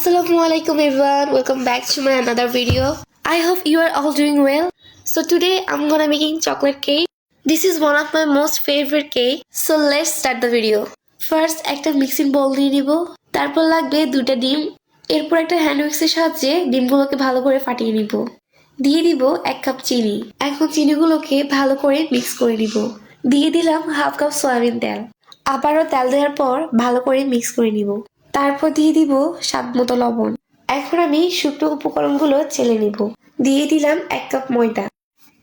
Assalamualaikum everyone, welcome back to my another video. I hope you are all doing well. So today I'm gonna making chocolate cake. This is one of my most favorite cake. So let's start the video. First একটা mixing bowl নিয়ে নিব, তারপর লাগবে দুটো ডিম, এরপর একটা hand উইক্সের সাহায্যে ডিমগুলোকে ভালো করে ফাটিয়ে নিব। দিয়ে দিব 1 কাপ চিনি। এখন চিনিগুলোকে ভালো করে মিক্স করে নিব। দিয়ে দিলাম হাফ কাপ সয়াবিন তেল। আবারও তেল দেওয়ার পর ভালো করে মিক্স করে নিব। তারপর দিয়ে দিব স্বাদ মতো লবণ। এখন আমি শুকনো উপকরণগুলো চেলে নিব। দিয়ে দিলাম 1 কাপ ময়দা।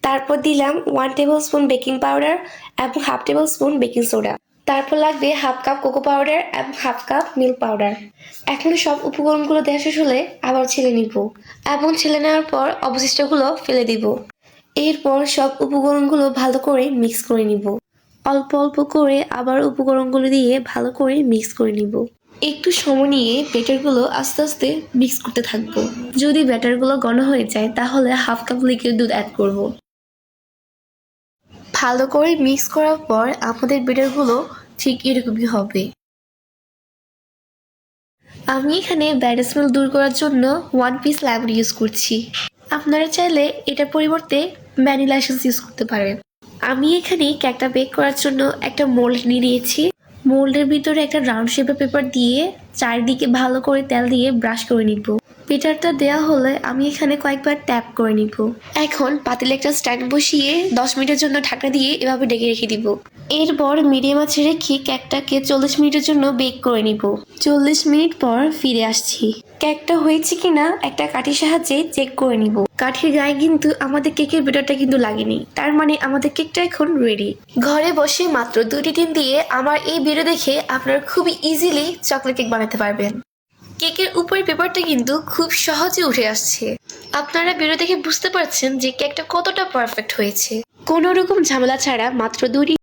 তারপর দিলাম 1 টেবিল স্পুন বেকিং পাউডার এবং half table spoon baking soda. তারপর লাগবে হাফ কাপ কোকো পাউডার এবং হাফ কাপ মিল্ক পাউডার। এখন সব উপকরণগুলো দেওয়া শেষ হলে আবার ছেলে নিব এবং ছেলে নেওয়ার পর অবশিষ্টগুলো ফেলে দিব। এরপর সব উপকরণগুলো ভালো করে মিক্স করে নিব। অল্প অল্প করে আবার উপকরণগুলো দিয়ে ভালো করে মিক্স করে নিব। একটু সময় নিয়ে ব্যাটারগুলো আস্তে আস্তে মিক্স করতে থাকবো। যদি ব্যাটারগুলো ঘন হয়ে যায় তাহলে হাফ কাপ লিকুইড দুধ অ্যাড করব। ভালো করে মিক্স করার পর আমাদের ব্যাটারগুলো ঠিক এরকমই হবে। আমি এখানে ব্যাড স্মেল দূর করার জন্য 1 পিস লেমন ইউজ করছি। আপনারা চাইলে এটার পরিবর্তে ভ্যানিলা এসেন্স ইউজ করতে পারেন। আমি এখানে কেকটা বেক করার জন্য একটা মোল্ড নিয়ে নিয়েছি। মোল্ডের ভিতরে একটা রাউন্ড শেপের পেপার দিয়ে চারিদিকে ভালো করে তেল দিয়ে ব্রাশ করে নিব। ব্যাটারটা দেওয়া হলে আমি এখানে কয়েকবার ট্যাপ করে নিব। এখন পাতিলে একটা স্ট্যান্ড বসিয়ে 10 মিনিটের জন্য ঢাকনা দিয়ে এভাবে ঢেকে রেখে দিব। এরপর মিডিয়াম আঁচে রেখে কেকটাকে 40 মিনিটের জন্য বেক করে নিব। 40 মিনিট পর ফিরে আসছি। কেকটা হয়েছে কিনা একটা কাঠির সাহায্যে চেক করে নিব। কাঠির গায়ে কিন্তু আমাদের কেকের ব্যাটারটা কিন্তু লাগেনি, তার মানে আমাদের কেকটা এখন রেডি। ঘরে বসে মাত্র 2টি ডিম দিয়ে আমার এই ভিডিও দেখে আপনারা খুবই ইজিলি চকলেট কেক বানাতে পারবেন। কেকের উপরের পেপারটা কিন্তু খুব সহজে উঠে আসছে। আপনারা ভিডিও দেখে বুঝতে পারছেন যে কেকটা কতটা পারফেক্ট হয়েছে। কোনো রকম ঝামেলা ছাড়া মাত্র 2টি